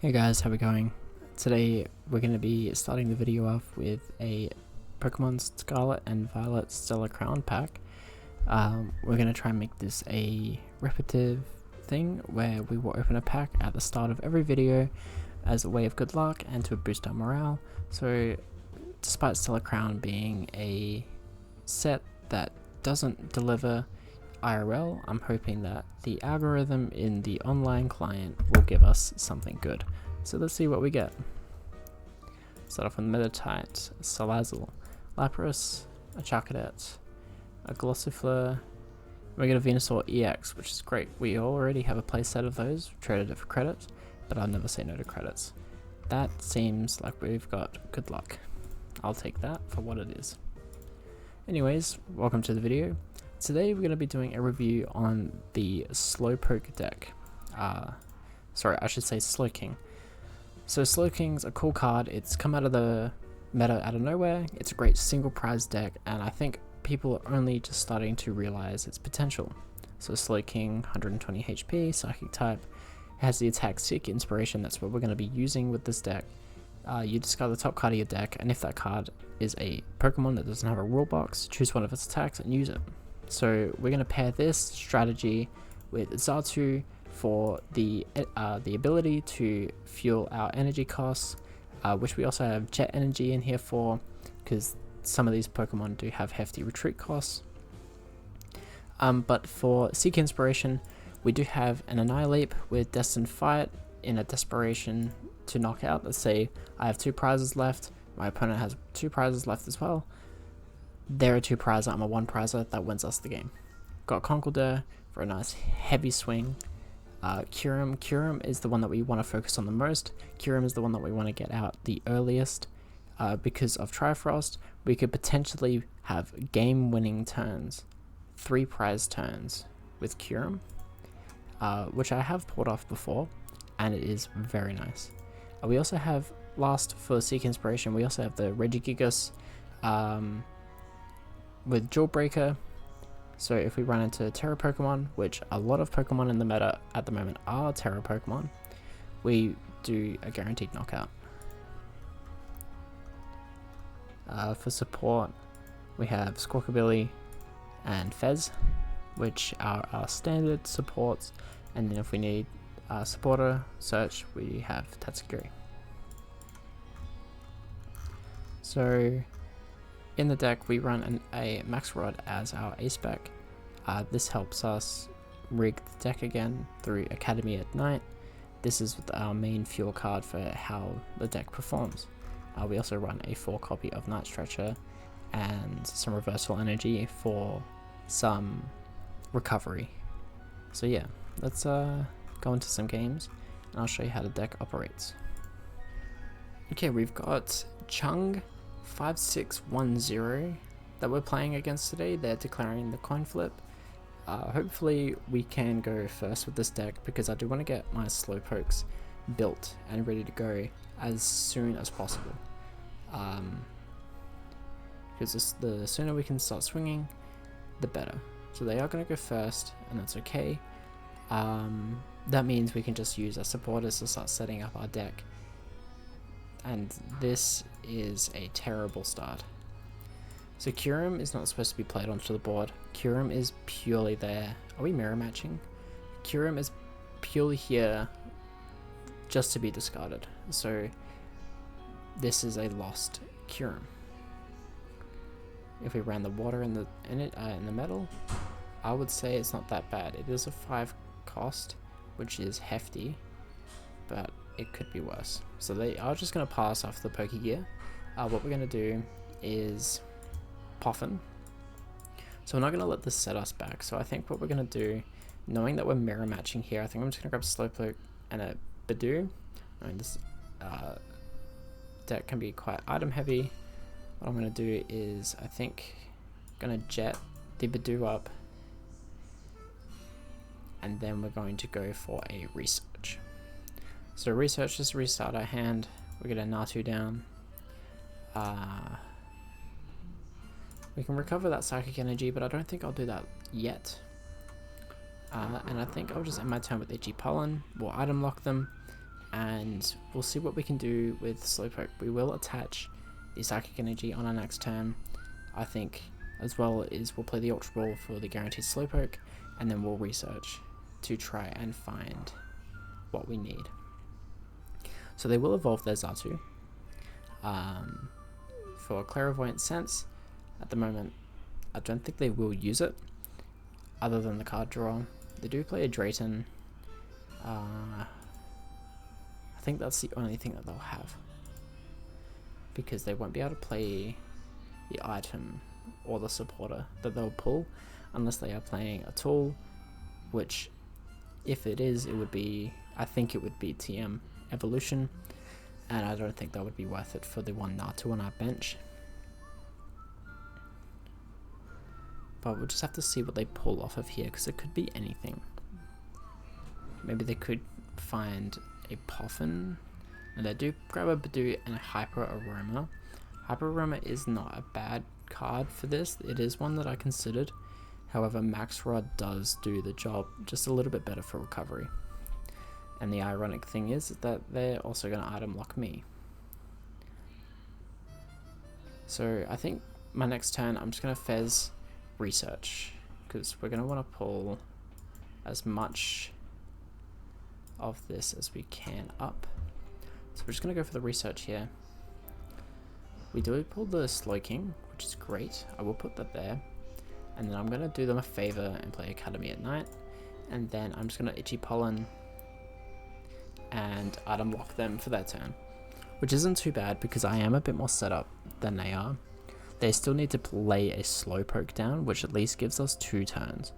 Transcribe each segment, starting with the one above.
Hey guys, how we going? Today we're going to be starting the video off with a Pokemon Scarlet and Violet Stellar Crown pack. We're going to try and make this a repetitive thing where we will open a pack at the start of every video as a way of good luck and to boost our morale. So despite Stellar Crown being a set that doesn't deliver IRL, I'm hoping that the algorithm in the online client will give us something good. So let's see what we get. Start off with Meditite, Salazzle, Lapras, a Charcadet, a Glossifleur. We get a Venusaur EX, which is great. We already have a playset of those, traded it for credit, but I'll never say no to credits. That seems like we've got good luck. I'll take that for what it is. Anyways, welcome to the video. Today we're going to be doing a review on the Slowpoke deck. Sorry, I should say Slowking. So Slowking's a cool card. It's come out of the meta out of nowhere. It's a great single prize deck, and I think people are only just starting to realize its potential. So Slowking, 120 HP, Psychic type, has the attack Seek Inspiration. That's what we're going to be using with this deck. You discard the top card of your deck, and if that card is a Pokemon that doesn't have a rule box, choose one of its attacks and use it. So we're going to pair this strategy with Xatu for the ability to fuel our energy costs, which we also have Jet Energy in here for, because some of these Pokemon do have hefty retreat costs. But for Seek Inspiration, we do have an Annihilate with Destined Fight in a desperation to knock out. Let's say I have 2 prizes left, my opponent has 2 prizes left as well. There are 2 prizes, I'm a 1 prizer, that wins us the game. Got Conkeldurr for a nice heavy swing. Kyurem is the one that we want to focus on the most. Kyurem is the one that we want to get out the earliest. Because of Trifrost, we could potentially have game-winning turns, 3 prize turns with Kyurem, which I have pulled off before, and it is very nice. We also have, last for Seek Inspiration, we also have the Regigigas with Jawbreaker. So if we run into Terra Pokemon, which a lot of Pokemon in the meta at the moment are Terra Pokemon, we do a guaranteed knockout. For support, we have Squawkabilly and Fez, which are our standard supports, and then if we need supporter search, we have Tatsugiri. So in the deck, we run a Max Rod as our ace spec. This helps us rig the deck again through Academy at Night. This is our main fuel card for how the deck performs. We also run a 4 copy of Night Stretcher and some Reversal Energy for some recovery. So yeah, let's go into some games and I'll show you how the deck operates. Okay, we've got Chung 5610 that we're playing against today. They're declaring the coin flip. Hopefully we can go first with this deck, because I do want to get my Slowpokes built and ready to go as soon as possible. Because the sooner we can start swinging, the better. So they are going to go first, and that's okay. That means we can just use our supporters to start setting up our deck. And this is a terrible start. So Kyurem is not supposed to be played onto the board. Kyurem is purely there. Are we mirror matching? Kyurem is purely here just to be discarded. So this is a lost Kyurem. If we ran the water in the metal, I would say it's not that bad. It is a 5 cost, which is hefty, but it could be worse. So they are just going to pass off the Pokegear. What we're going to do is Poffin. So we're not going to let this set us back. So I think what we're going to do, knowing that we're mirror matching here, I think I'm just going to grab Slowpoke and a Bidoof. I mean, this deck can be quite item heavy. What I'm going to do is, I think, I'm going to jet the Bidoof up, and then we're going to go for a research. So research, just restart our hand. We get a Natu down. We can recover that Psychic Energy, but I don't think I'll do that yet. And I think I'll just end my turn with Itchy Pollen. We'll item lock them, and we'll see what we can do with Slowpoke. We will attach the Psychic Energy on our next turn, I think, as well as we'll play the Ultra Ball for the guaranteed Slowpoke, and then we'll research to try and find what we need. So they will evolve their Xatu. For Clairvoyant Sense, at the moment, I don't think they will use it, other than the card draw. They do play a Drayton. I think that's the only thing that they'll have, because they won't be able to play the item or the supporter that they'll pull unless they are playing a tool, which, if it is, it would be, I think it would be TM Evolution, and I don't think that would be worth it for the one Natu on our bench. But we'll just have to see what they pull off of here, because it could be anything. Maybe they could find a Poffin, and they do grab a Badoo and a Hyper Aroma. Hyper Aroma is not a bad card for this. It is one that I considered. However, Max Rod does do the job just a little bit better for recovery. And the ironic thing is that they're also going to item lock me. So I think my next turn I'm just going to Fez Research, because we're going to want to pull as much of this as we can up. So we're just going to go for the research here. We do pull the Slowking, which is great. I will put that there. And then I'm going to do them a favor and play Academy at night. And then I'm just going to Itchy Pollen and item lock them for their turn, which isn't too bad because I am a bit more set up than they are. They still need to play a Slowpoke down, which at least gives us 2 turns.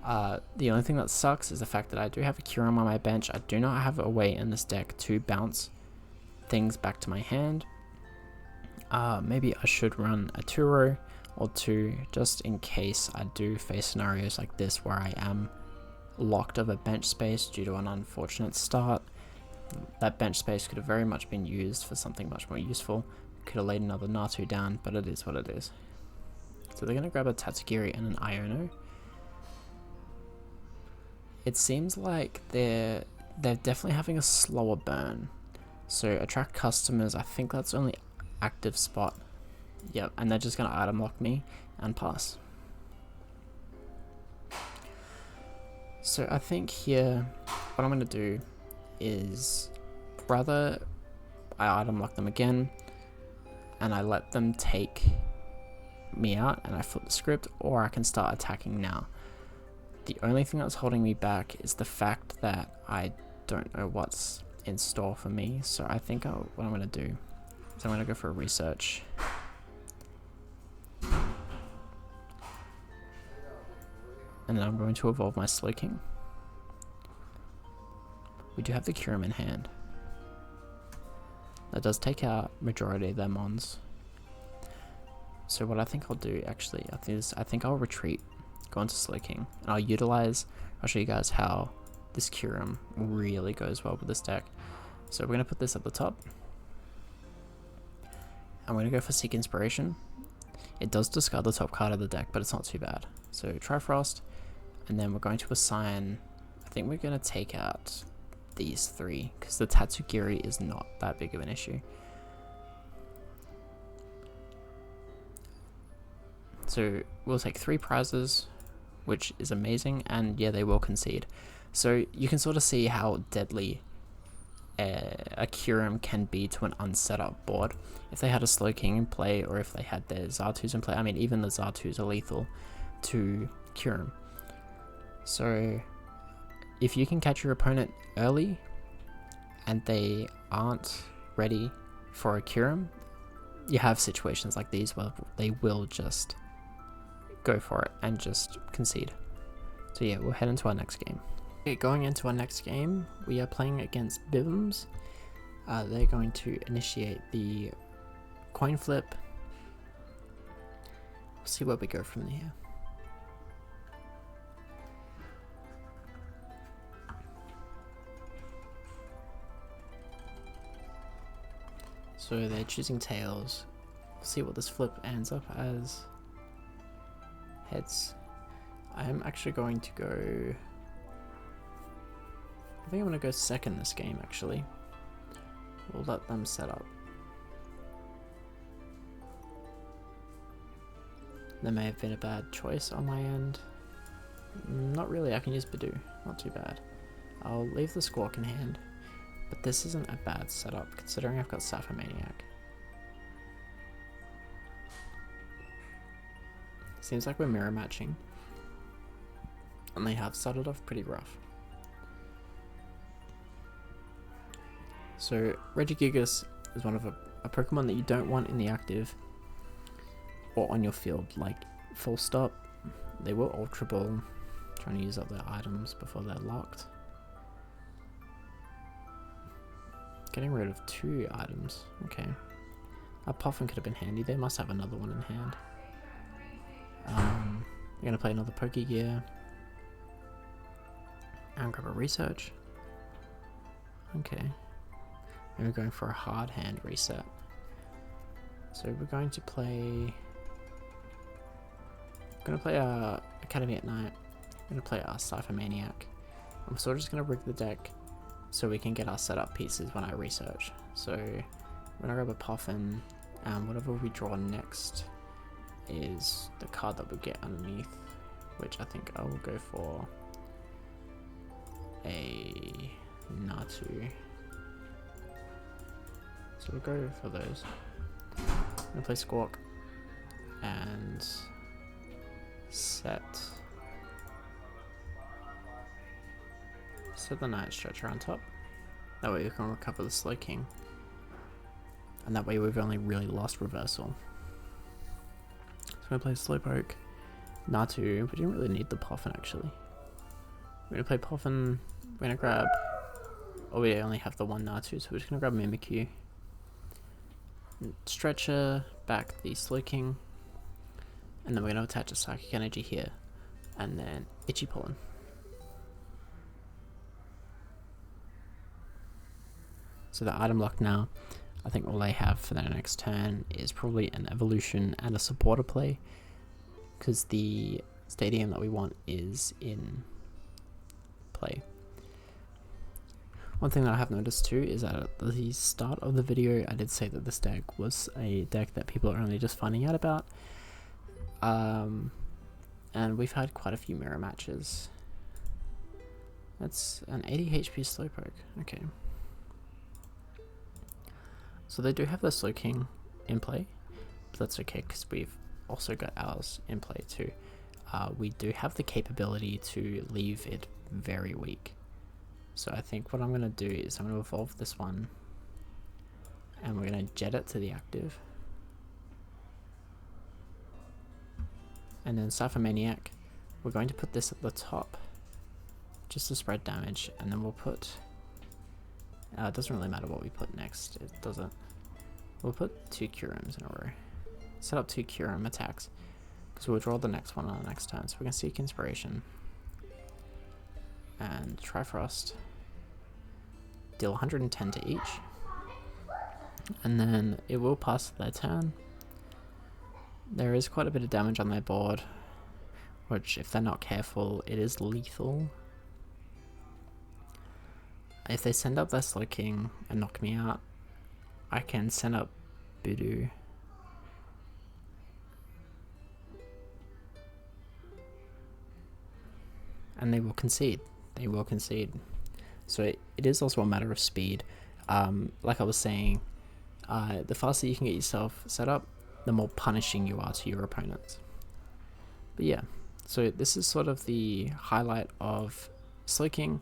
The only thing that sucks is the fact that I do have a Kyurem on my bench. I do not have a way in this deck to bounce things back to my hand. Maybe I should run a Turo or 2 just in case I do face scenarios like this where I am locked of a bench space due to an unfortunate start. That bench space could have very much been used for something much more useful. Could have laid another Natu down, but it is what it is. So they're going to grab a Tatsugiri and an Iono. It seems like they're definitely having a slower burn. So attract customers, I think that's the only active spot. Yep, and they're just going to item lock me and pass. So I think here, what I'm going to do is, rather I item lock them again, and I let them take me out and I flip the script, or I can start attacking now. The only thing that's holding me back is the fact that I don't know what's in store for me. So I think what I'm going to do is I'm going to go for a research. And then I'm going to evolve my Slowking. We do have the Kyurem in hand. That does take out majority of their mons. So what I think I'll do actually, I think I'll retreat, go into Slowking, and I'll show you guys how this Kyurem really goes well with this deck. So we're going to put this at the top. I'm going to go for Seek Inspiration. It does discard the top card of the deck, but it's not too bad. So Trifrost, and then we're going to assign, I think we're going to take out these 3, because the Tatsugiri is not that big of an issue. So we'll take 3 prizes, which is amazing, and yeah, they will concede. So you can sort of see how deadly a Kyurem can be to an unset up board. If they had a Slowking in play, or if they had their Xatus in play, I mean, even the Xatus are lethal to Kyurem. So if you can catch your opponent early and they aren't ready for a Kyurem, you have situations like these where they will just go for it and just concede. So yeah, we'll head into our next game. Okay, going into our next game, we are playing against Bivums. They're going to initiate the coin flip. We'll see where we go from here. So they're choosing tails. We'll see what this flip ends up as. Heads. I'm actually going to go I think I'm gonna go second this game actually. We'll let them set up. That may have been a bad choice on my end. Not really, I can use Badoo, not too bad. I'll leave the Squawk in hand, but this isn't a bad setup considering I've got Sapphire Maniac. Seems like we're mirror matching, and they have started off pretty rough. So Regigigas is one of a Pokemon that you don't want in the active or on your field, like full stop. They will Ultra Ball, trying to use up their items before they're locked. Getting rid of 2 items, okay. A Puffin could have been handy, they must have another one in hand. We're gonna play another Pokegear. And grab a Research. Okay. And we're going for a hard hand reset. So we're going to play... Academy at Night. I'm going to play our Cypher Maniac. I'm sort of just going to rig the deck so we can get our setup pieces when I research. So when I grab a Puffin, whatever we draw next is the card that we get underneath, which I think I will go for a Natu. So we'll go for those. I'm going to play Squawk and set the Night Stretcher on top. That way we can recover the Slowking, and that way we've only really lost Reversal. So I'm going to play Slowpoke, Natu. We didn't really need the Puffin actually. We're going to play Puffin, we're going to grab, oh we only have the one Natu, so we're just going to grab Mimikyu. Stretcher, back the Slowking, and then we're going to attach a Psychic Energy here, and then Itchy Pollen. So the item lock now, I think all they have for their next turn is probably an Evolution and a Supporter play, because the Stadium that we want is in play. One thing that I have noticed too is that at the start of the video I did say that this deck was a deck that people are only just finding out about, and we've had quite a few mirror matches. That's an 80 HP Slowpoke, okay. So they do have the Slowking in play, but that's okay because we've also got ours in play too. We do have the capability to leave it very weak. So I think what I'm going to do is I'm going to evolve this one, and we're going to jet it to the active. And then Cypher Maniac, we're going to put this at the top, just to spread damage, and then we'll put, it doesn't really matter what we put next, it doesn't. We'll put 2 Curums in a row. Set up 2 Curum attacks, because we'll draw the next one on the next turn. So we're going to Seek Inspiration, and Trifrost, deal 110 to each, and then it will pass their turn. There is quite a bit of damage on their board, which if they're not careful, it is lethal. If they send up their Slowking and knock me out, I can send up Voodoo. And they will concede. They will concede. So it is also a matter of speed. Like I was saying, the faster you can get yourself set up, the more punishing you are to your opponents. But yeah, so this is sort of the highlight of Slowking.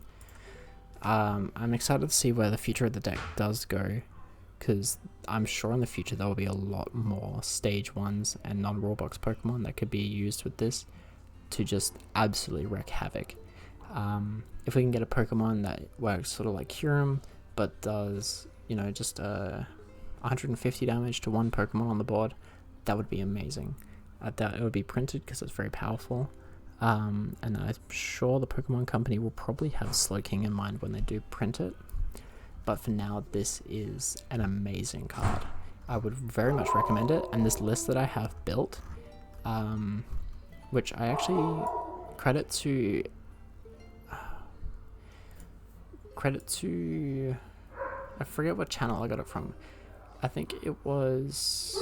I'm excited to see where the future of the deck does go, because I'm sure in the future there will be a lot more stage 1s and non-raw box Pokemon that could be used with this to just absolutely wreak havoc. If we can get a Pokemon that works sort of like Curum, but does, you know, just 150 damage to one Pokemon on the board, that would be amazing. I doubt it would be printed because it's very powerful. And I'm sure the Pokemon company will probably have Slowking in mind when they do print it. But for now, this is an amazing card. I would very much recommend it. And this list that I have built, which I actually credit to credit to, I forget what channel I got it from. I think it was,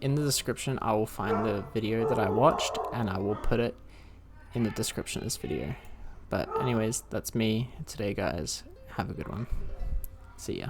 in the description I will find the video that I watched and I will put it in the description of this video. But anyways, that's me today, guys. Have a good one. See ya.